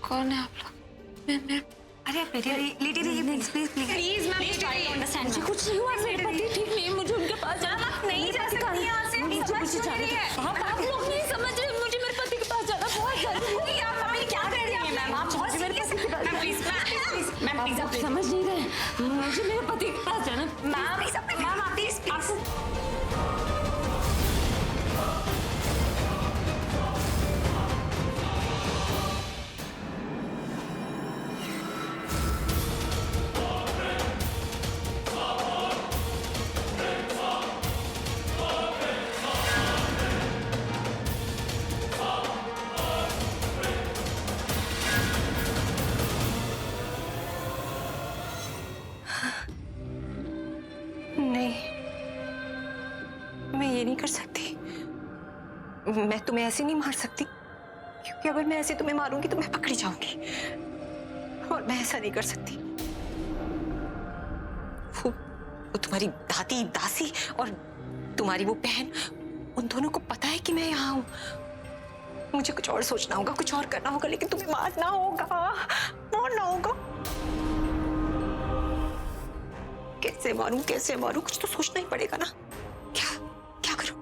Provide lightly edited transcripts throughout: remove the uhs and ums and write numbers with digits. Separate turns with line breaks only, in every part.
कौन है आप लोग? मैं
अरे आप लेटे रहिए please please please
please ma'am try to understand. मुझे कुछ नहीं हुआ, मेरे पति ठीक नहीं है, मुझे उनके पास जाना नहीं जा सकती यहाँ से। मुझे कुछ जाना है। आप लोग नहीं समझ रहे, मुझे मेरे पति के पास जाना बहुत जरूरी है। आप अभी क्या कर रही हैं मैम? आप बहुत मेरे पति के पास मैम प्लीज मैम प्लीज आप समझ नहीं रहे, मुझे मेरे पति के पास जाना। मैम आप प्लीज प्लीज
नहीं, मैं ये नहीं कर सकती। मैं तुम्हें ऐसे नहीं मार सकती, क्योंकि अगर मैं ऐसे तुम्हें मारूंगी तो मैं पकड़ी जाऊंगी, और मैं ऐसा नहीं कर सकती। वो तुम्हारी दादी दासी और तुम्हारी वो बहन, उन दोनों को पता है कि मैं यहाँ हूँ। मुझे कुछ और सोचना होगा, कुछ और करना होगा, लेकिन तुम्हें मारना होगा, मारना होगा। कैसे मारूं कुछ तो सोचना ही पड़ेगा ना। क्या करूं?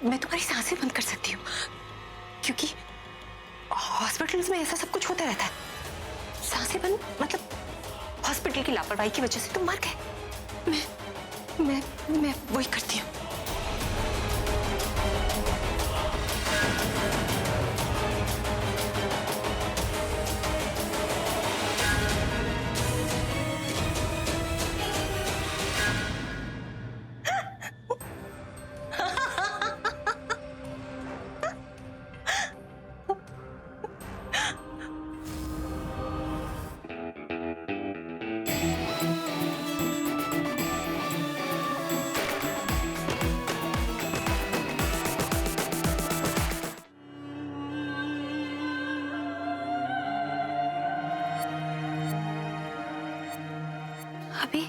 मैं तुम्हारी सांसें बंद कर सकती हूँ, क्योंकि हॉस्पिटल्स में ऐसा सब कुछ होता रहता है। सांसें बंद मतलब हॉस्पिटल की लापरवाही की वजह से तुम मर गए। मैं वही करती हूँ। अभी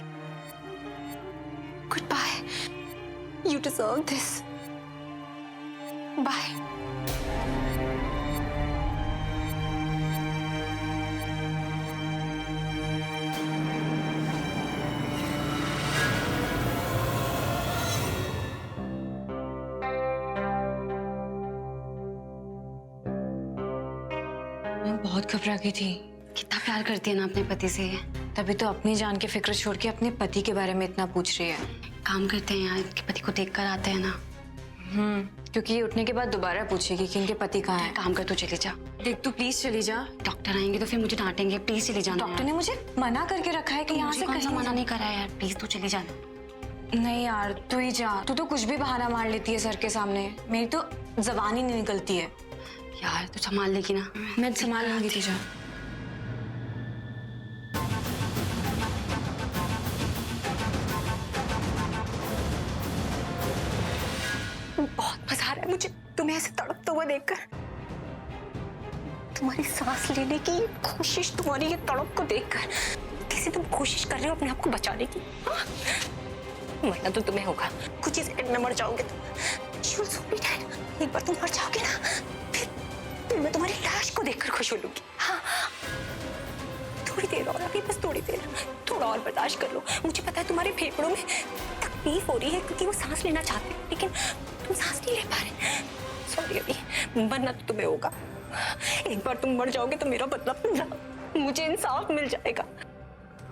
goodbye. You deserve this. Bye.
मैं बहुत घबरा गई थी।
कितना प्यार करती है ना अपने पति से।
तभी तो अपनी जान की फिक्र छोड़ के अपने पति के बारे में इतना पूछ रही है।
काम करते हैं यहाँ, इनके पति को देख कर आते हैं ना।
क्योंकि ये उठने के बाद दोबारा पूछेगी कि इनके पति कहाँ है।
काम कर, तो चले जा।
देख तू प्लीज चली जा।
डॉक्टर आएंगे तो फिर मुझे डांटेंगे। प्लीज चले जाना।
डॉक्टर ने मुझे मना करके रखा है कि यहाँ से कहीं
मना नहीं करा यार। प्लीज तू चली जाना।
नहीं यार तू ही जा। तू तो कुछ भी बहाना मार लेती है सर के सामने। मेरी तो जबान ही नहीं निकलती है।
यार तू संभाल लेगी ना।
मैं संभाल लूंगी, तू जा।
बहुत मजा आ रहा है मुझे तुम्हें ऐसे तड़पते हुए देखकर। तुम्हारी सांस लेने की कोशिश, तुम्हारी ये तड़प को देखकर, कैसे तुम कोशिश कर रहे हो अपने आप को बचाने की। मरना तो तुम्हें होगा, कुछ ही सेकंड में मर जाओगे तुम। एक बार तुम मर जाओगे ना, फिर मैं तुम्हारी लाश को देखकर खुश हो लूंगी। हाँ, थोड़ी देर और, अभी बस थोड़ी देर, थोड़ा और बर्दाश्त कर लो। मुझे पता है तुम्हारे फेफड़ों में तकलीफ हो रही है, क्योंकि वो सांस लेना चाहते हैं, लेकिन तुम सांस नहीं ले पा रहे। सॉरी, अभी मरना तो तुम्हें होगा। एक बार तुम मर जाओगे तो मेरा बदला पूरा, मुझे इंसाफ मिल जाएगा।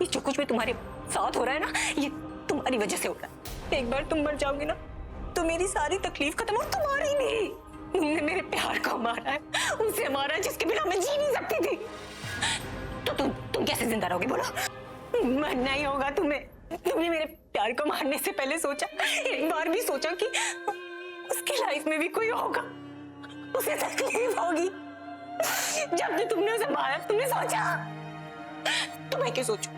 ये जो कुछ भी तुम्हारे साथ हो रहा है ना, ये तुम्हारी वजह से हो रहा है। एक बार तुम मर जाओगे ना तो मेरी सारी तकलीफ खत्म। और तुम्हारी नहीं, तुमने मेरे प्यार को मारा है, उसे मारा है जिसके बिना मैं जी नहीं सकती थी। तो तुम कैसे जिंदा रहोगे बोलो? मरना ही होगा तुम्हें। तुमने मेरे प्यार को मारने से पहले सोचा, एक बार भी सोचा कि उसकी लाइफ में भी कोई होगा, उसे तकलीफ होगी? जब भी तुमने उसे मारा, तुमने सोचा? तो मैं क्या सोचूं?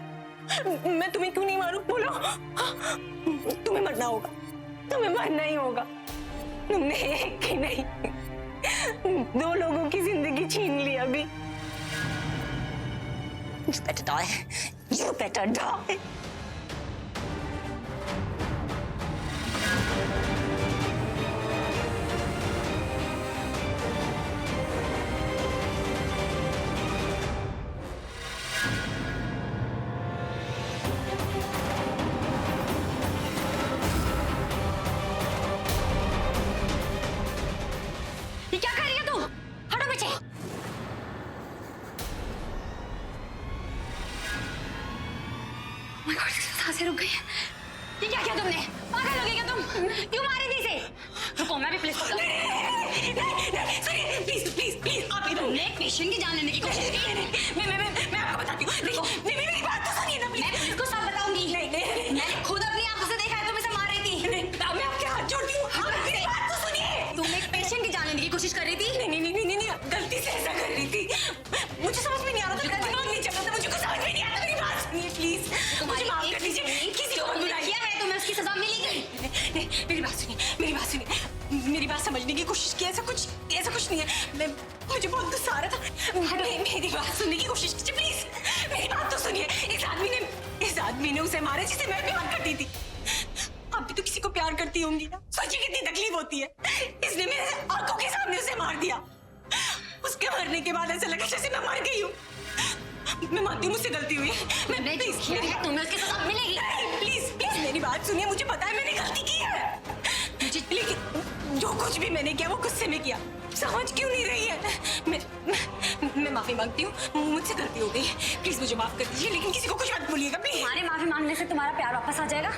मैं तुम्हें क्यों नहीं मारूं बोलो? तुम्हें मरना होगा, तुम्हें मरना ही होगा। तुमने एक ही नहीं, 2 लोगों की जिंदगी छीन ली अभी। You better die. You better die.
ये क्या कर रही है तू? हटो पीछे। Oh my God, इसकी सांसें रुक गई हैं। ये क्या किया तुमने? पागल हो गई क्या तुम? क्यों मारी थी इसे? रुको, मैं भी पुलिस को बुलाऊं।
सुनिए, प्लीज प्लीज प्लीज, आप इधर।
तुमने एक पेशेंट की जान लेने की कोशिश की।
मैं आपको बताती हूँ। देखो, मेरी बात तो सुनिए ना,
मैं पुलिस को सब बताऊंगी।
नहीं।
मैंने खुद अपनी आंखों से देखा है तुम इसे मार रही थी।
मैं आपके हाथ जोड़ती हूँ। मेरी बात तो सुनिए।
तुम एक पेशेंट की जान लेने की कोशिश कर रही थी।
नहीं, गलती से ऐसा कर रही थी। मुझे समझ में नहीं आ रहा था, मेरा दिमाग नहीं चल रहा था, मुझे कुछ समझ में नहीं आता। मेरी बात सुनिए प्लीज, मुझे माफ कर दीजिए। किसी को मत बुलाइए।
किया है तुम्हें उसकी सजा मिलेगी।
नहीं, मेरी बात सुनिए, मेरी बात समझने की कोशिश की। ऐसा कुछ नहीं है। मुझे बहुत गुस्सा आ रहा था। मेरी बात सुनने की कोशिश कीजिए प्लीज। मेरी बात तो सुनिए। इस आदमी ने उसे मारा जिसे मैं प्यार करती थी। आप भी तो किसी को प्यार करती होंगी ना। सोचिए कितनी तकलीफ होती है। इसने मेरे आंखों के सामने उसे मार दिया। उसके मरने के बाद ऐसा लगा जैसे मैं मर गई हूँ। मैं मानती हूँ मुझसे गलती हुई है।
मैंने जो किया है तुम्हें उसकी सजा मिलेगी।
प्लीज मेरी बात सुनिए। मुझे पता है मैंने गलती की है, लेकिन जो कुछ भी मैंने किया वो गुस्से में किया। समझ क्यों नहीं रही है? मैं माफी मांगती हूँ, मुझसे गलती हो गई। प्लीज मुझे माफ कर दीजिए, लेकिन किसी को कुछ मत बोलिएगा प्लीज।
तुम्हारे माफी मांगने से तुम्हारा प्यार वापस आ जाएगा।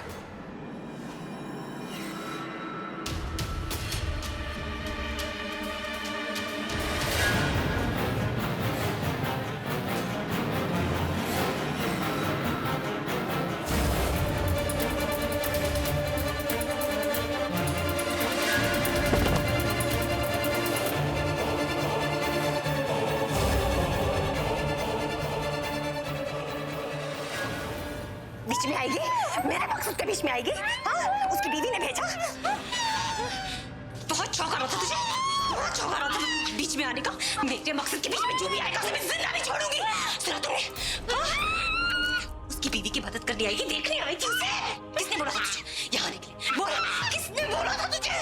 बीच में आएगी, मेरे मकसद के बीच में आएगी। हाँ, उसकी बीवी ने भेजा। बहुत शौक आ रहा था तुझे, बहुत शौक आ रहा था बीच में आने का। मेरे मकसद के बीच में जो भी आएगा उसे मैं जिंदा नहीं छोड़ूंगी। सुना तुमने? हाँ? उसकी बीवी की मदद करने आएगी, देखने आई थी उसे। किसने बोला था तुझे यहाँ आने के लिए? बोला, किसने बोला था तुझे?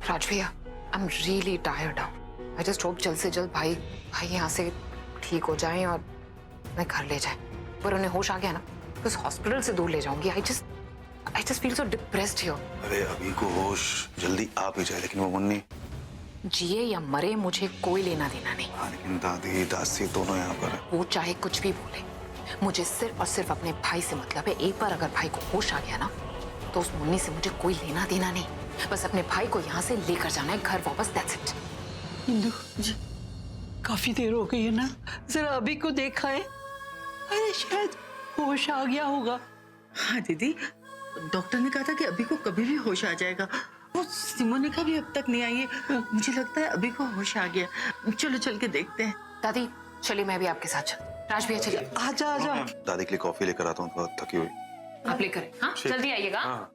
राज भैया, I am really tired now. I just hope जल्द से जल्द भाई यहाँ से ठीक हो जाएं और मैं घर ले जाए। पर उन्हें होश आ गया ना तो उस हॉस्पिटल से दूर ले जाऊंगी। I just feel so depressed here.
अरे अभी को होश जल्दी आ भी जाए, लेकिन वो मुन्नी
जिए या मरे मुझे कोई लेना देना नहीं।
हाँ, लेकिन दादी दासी दोनों यहाँ पर है।
वो चाहे कुछ भी बोले, मुझे सिर्फ और सिर्फ अपने भाई से मतलब है। एक बार अगर भाई को होश आ गया ना तो उस मुन्नी से मुझे कोई लेना देना नहीं। बस अपने भाई को यहाँ से लेकर जाना है घर वापस, दैट्स इट।
इंदु जी, काफी देर हो गई है ना, जरा अभी को देखा है। अरे शायद होश आ गया होगा।
हाँ दीदी, डॉक्टर ने कहा था कि अभी को कभी भी होश आ जाएगा। वो सिमोनिका भी अब तक नहीं आई है। मुझे लगता है अभी को होश आ गया। चलो चल के देखते हैं।
दादी चलिए, मैं भी आपके साथ चल। राज भैया चलिए।
आजा आजा।
दादी के लिए कॉफी लेकर आता हूँ, थोड़ा थकी हुई।
आप लेकर आइए। हाँ जल्दी आइएगा।
हाँ।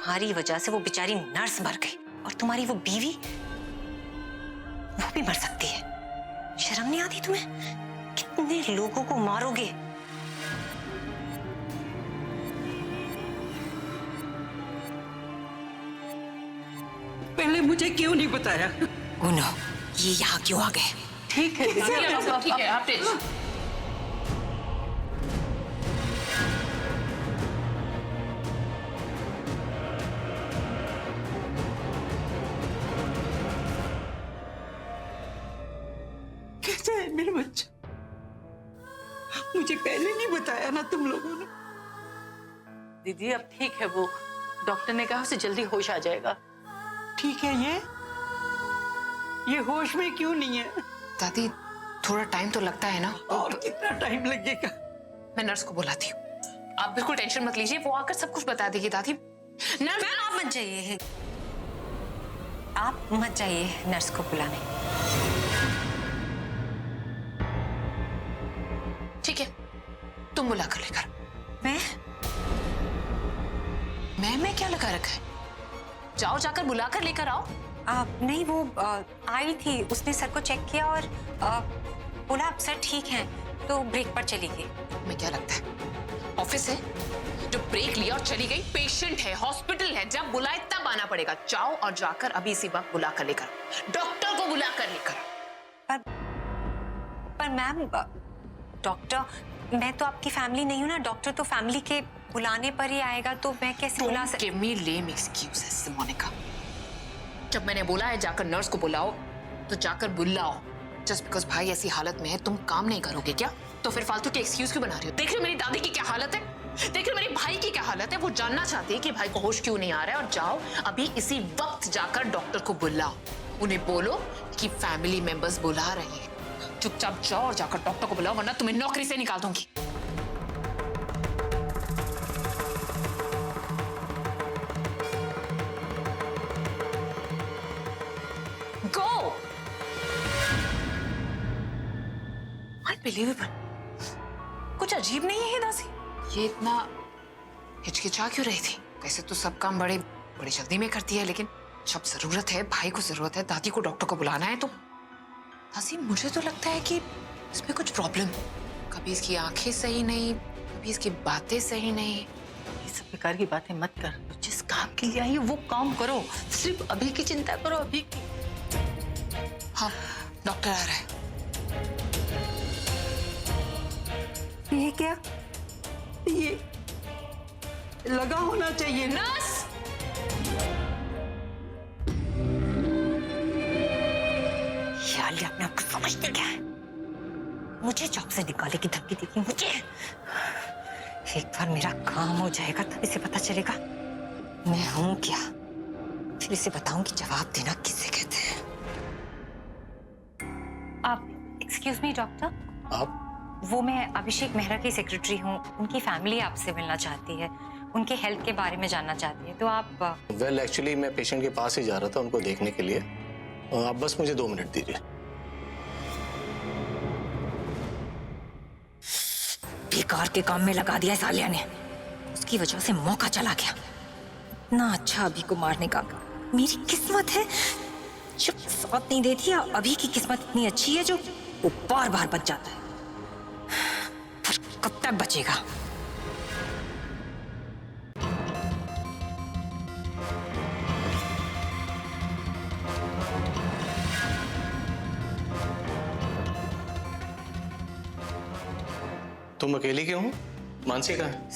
तुम्हारी वजह से वो बेचारी नर्स मर गई और तुम्हारी वो बीवी वो भी मर सकती है। शर्म नहीं आती तुम्हें? कितने लोगों को मारोगे?
पहले मुझे क्यों नहीं बताया?
ओ नो, ये यहाँ क्यों आ गए?
ठीक है
ठीक है आप
कैसा है मेरा बच्चा? मुझे पहले नहीं बताया ना तुम लोगों ने?
दीदी अब ठीक है वो, डॉक्टर ने कहा उसे जल्दी होश आ जाएगा।
ठीक है ये होश में क्यों नहीं है?
दादी थोड़ा टाइम तो लगता है ना।
और कितना टाइम लगेगा?
मैं नर्स को बुलाती हूँ, आप बिल्कुल टेंशन मत लीजिए, वो आकर सब कुछ बता देगी। दादी नर्स
आप मत जाइए, आप मत जाइए नर्स को बुलाने।
ठीक है, तुम बुला कर लेकर। मैं क्या लगा रखा है? जाओ जाकर बुला कर लेकर आओ।
नहीं वो आई थी, उसने सर को चेक किया और बोला अब सर ठीक है, तो ब्रेक पर चली गई।
मैं क्या लगता है ऑफिस है जो ब्रेक लिया और चली गई? पेशेंट है, हॉस्पिटल है, जब बुलाए तब आना पड़ेगा। जाओ और जाकर अभी इसी वक्त बुला कर लेकर, डॉक्टर को बुला कर लेकर।
पर मैम डॉक्टर, मैं तो आपकी फैमिली नहीं हूँ ना, डॉक्टर तो फैमिली के बुलाने पर ही आएगा, तो मैं कैसे बुला सकती?
गिव मी लेम एक्सक्यूजेस मोनिका। जब मैंने बोला है जाकर नर्स को बुलाओ तो जाकर बुलाओ। जस्ट बिकॉज भाई ऐसी हालत में है तुम काम नहीं करोगे क्या? तो फिर फालतू के एक्सक्यूज क्यों बना रही हो? देख रही हो मेरी दादी की क्या हालत है, देख रही हो मेरे भाई की क्या हालत है। वो जानना चाहती है कि भाई को होश क्यों नहीं आ रहा है। और जाओ अभी इसी वक्त जाकर डॉक्टर को बुलाओ, उन्हें बोलो कि फैमिली मेंबर्स बुला रही है। चुपचाप जाओ और जाकर डॉक्टर को बुलाओ, वरना तुम्हें नौकरी से निकाल दूंगी। गो। अनबिलीवेबल, कुछ अजीब नहीं है दासी? ये इतना हिचकिचा क्यों रही थी? वैसे तो सब काम बड़ी जल्दी में करती है, लेकिन जब जरूरत है, भाई को जरूरत है, दादी को डॉक्टर को बुलाना है, तो दासी मुझे तो लगता है कि इसमें कुछ प्रॉब्लम। कभी इसकी आंखें सही नहीं, कभी इसकी बातें सही नहीं।
ये सब बेकार की बातें मत कर, जिस काम के लिए आई हो वो काम करो, सिर्फ अभी की चिंता करो, अभी की।
हाँ, डॉक्टर आ रहा है।
ये क्या?
ये लगा होना चाहिए ना।
नर्स,
यार अपने आप को समझते क्या है? मुझे जॉब से निकाले की धमकी देगी मुझे। एक बार मेरा काम हो जाएगा तब इसे पता चलेगा मैं हूं क्या। फिर इसे बताऊंगी जवाब देना किसे कहते हैं। आप एक्सक्यूज मी डॉक्टर,
आप?
वो मैं अभिषेक मेहरा की सेक्रेटरी हूँ, उनकी फैमिली आपसे मिलना चाहती है, उनके हेल्थ के बारे में जानना चाहती है, तो आप।
वेल एक्चुअली मैं पेशेंट के पास ही जा रहा था उनको देखने के लिए। आप बस मुझे 2 मिनट दीजिए।
बेकार के काम में लगा दिया सालिया ने, उसकी वजह से मौका चला गया। इतना अच्छा अभी को मारने का। मेरी किस्मत है जब साथ नहीं देती, अभी की किस्मत इतनी अच्छी है जो वो बार बार बच जाता है। पर कब तक बचेगा?
तुम अकेली क्यों हो? मानसी कहाँ है?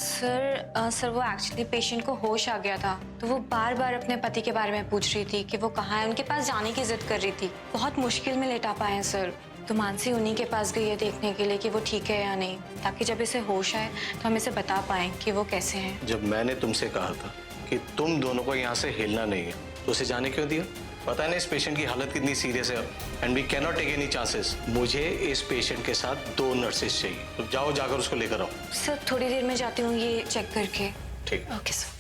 सर वो एक्चुअली पेशेंट को होश आ गया था, तो वो बार बार अपने पति के बारे में पूछ रही थी कि वो कहाँ है, उनके पास जाने की जिद कर रही थी। बहुत मुश्किल में लेटा पाए हैं सर, तो मानसी उन्हीं के पास गई है देखने के लिए कि वो ठीक है या नहीं, ताकि जब इसे होश आए तो हम इसे बता पाए कि वो कैसे हैं।
जब मैंने तुमसे कहा था कि तुम दोनों को यहाँ से हिलना नहीं है, तो उसे जाने क्यों दिया? पता नहीं इस पेशेंट की हालत कितनी सीरियस है and we can not take any chances. मुझे इस पेशेंट के साथ 2 नर्सेस चाहिए, तो जाओ जाकर उसको लेकर आओ।
सर थोड़ी देर में जाती हूँ ये चेक करके।
ठीक है।
Okay sir.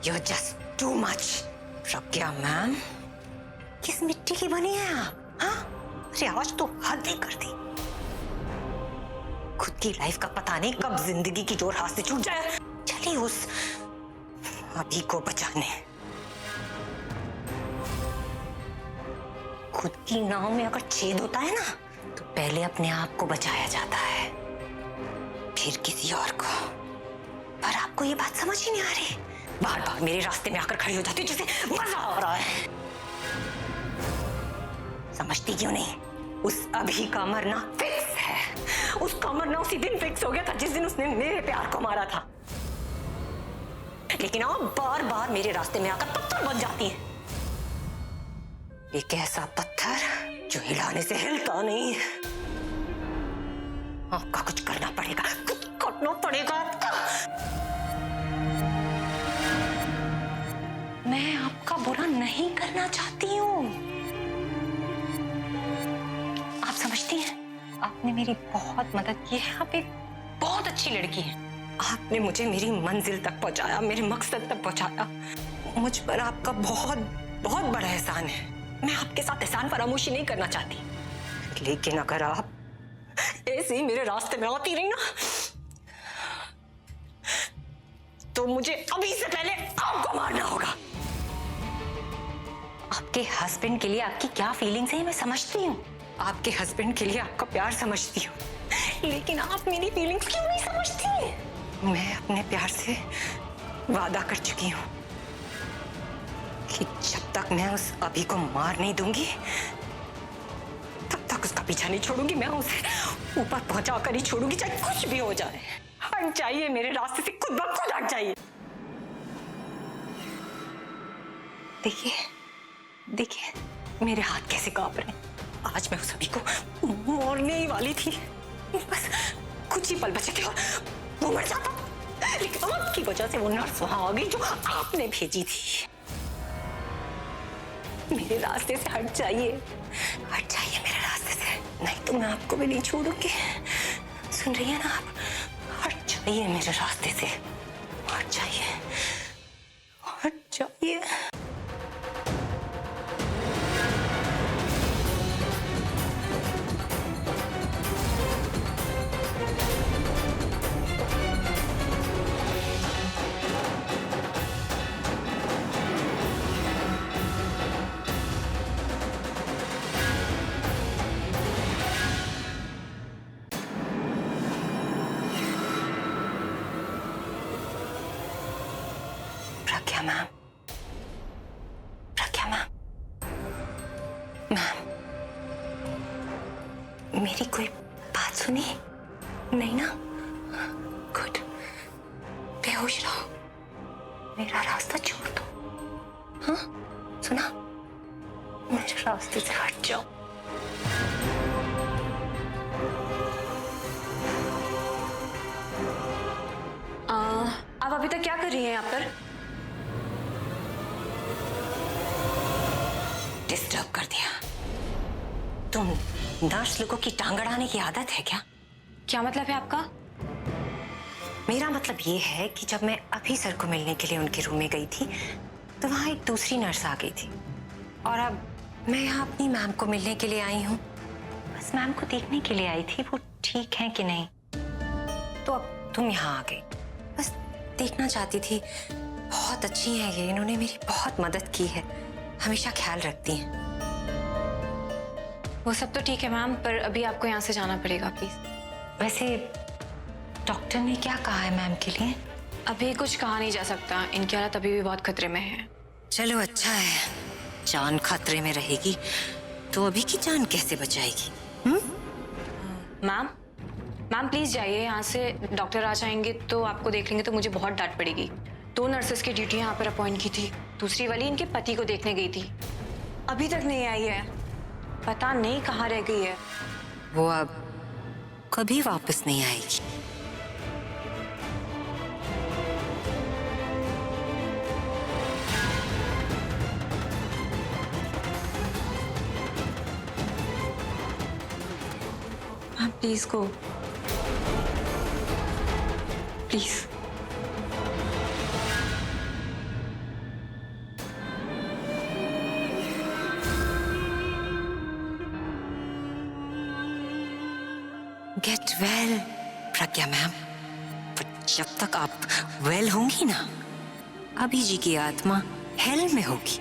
You're just too much. Pragya ma'am, किस मिट्टी की बनी है आप? हाँ? अरे आज तो हद ही कर दी। खुद की लाइफ का पता नहीं कब जिंदगी की डोर हाथ से छूट जाए, चली उस अभी को बचाने। खुद की नाव में अगर छेद होता है ना, तो पहले अपने आप को बचाया जाता है, फिर किसी और को। पर आपको ये बात समझ ही नहीं आ रही। बार बार मेरे रास्ते में आकर खड़ी हो जाती, जैसे मजा आ रहा है। समझती क्यों नहीं? उस अभी का मरना फिक्स है। उसका मरना उसी दिन फिक्स हो गया था जिस दिन उसने मेरे प्यार को मारा था। लेकिन आप बार बार मेरे रास्ते में आकर पत्थर बन जाती हैं। एक ऐसा पत्थर जो हिलाने से हिलता नहीं। आपका कुछ करना पड़ेगा, कुछ करना पड़ेगा आपका। मैं आपका बुरा नहीं करना चाहती हूँ। आप समझती हैं, आपने मेरी बहुत मदद की है। आप एक बहुत अच्छी लड़की हैं। आपने मुझे मेरी मंजिल तक पहुंचाया, मेरे मकसद तक पहुंचाया। मुझ पर आपका बहुत बहुत बड़ा एहसान है। मैं आपके साथ एहसान फरामोशी नहीं करना चाहती, लेकिन अगर आप ऐसे ही मेरे रास्ते में आती रही ना, तो मुझे अभी से पहले आपको मारना होगा। आपके हस्बैंड के लिए आपकी क्या फीलिंग्स है मैं समझती हूँ। आपके हस्बैंड के लिए आपका प्यार समझती हूँ, लेकिन आप मेरी फीलिंग्स क्यों नहीं समझती? मैं अपने प्यार से वादा कर चुकी हूँ कि जब तक मैं उस अभी को मार नहीं दूंगी, तब तक उसका पीछा नहीं छोड़ूंगी। मैं उसे ऊपर पहुंचा कर ही छोड़ूंगी, चाहे कुछ भी हो जाए। हट जाइए मेरे रास्ते से, खुद ब खुद हट जाइए। देखिए देखिए मेरे हाथ कैसे कांप रहे हैं। आज मैं उस अभी को मारने ही वाली थी, बस कुछ ही पल बचे थे और वो मर जाता। लेकिन आपकी वजह से वो नर्स वहां आ गई जो आपने भेजी थी। मेरे रास्ते से हट जाइए, हट जाइए मेरे रास्ते से, नहीं तो मैं आपको भी नहीं छोड़ूंगी। सुन रही है ना आप? हट जाइए मेरे रास्ते से, हट जाइए, हट जाइए। प्रज्ञा मैम, प्रज्ञा मैम, मैम, मेरी कोई बात सुनी? नहीं ना? गुड। बेहोश रहो, मेरा रास्ता छोड़ दो। हाँ, सुना? मेरे रास्ते से हट जाओ।
आप अभी तक क्या कर रही हैं यहाँ पर?
डिस्टर्ब कर दिया। तुम नर्स लोगों की टांग अड़ाने की आदत है क्या?
क्या मतलब है आपका?
मेरा मतलब ये है कि जब मैं अभी सर को मिलने के लिए उनके रूम में गई थी, तो वहां एक दूसरी नर्स आ गई थी, और अब मैं यहाँ अपनी मैम को मिलने के लिए आई हूँ। बस मैम को देखने के लिए आई थी, वो ठीक है कि नहीं। तो अब तुम यहाँ आ गई, बस देखना चाहती थी। बहुत अच्छी है ये, इन्होंने मेरी बहुत मदद की है, हमेशा ख्याल रखती हैं।
वो सब तो ठीक है मैम, पर अभी आपको यहाँ से जाना पड़ेगा प्लीज।
वैसे डॉक्टर ने क्या कहा है मैम के लिए?
अभी कुछ कहा नहीं जा सकता, इनकी हालत अभी भी बहुत खतरे में है।
चलो अच्छा है, जान खतरे में रहेगी तो अभी की जान कैसे बचाएगी?
मैम, मैम प्लीज जाइए यहाँ से। डॉक्टर आ जाएंगे तो आपको देख लेंगे तो मुझे बहुत डांट पड़ेगी। 2 नर्सेस की ड्यूटी यहाँ पर अपॉइंट की थी, दूसरी वाली इनके पति को देखने गई थी, अभी तक नहीं आई है, पता नहीं कहाँ रह गई है।
वो अब कभी वापस नहीं आएगी।
Ma'am please go, please.
Get well Pragya ma'am, पर जब तक आप वेल होंगी ना, अभी जी की आत्मा हेल में होगी।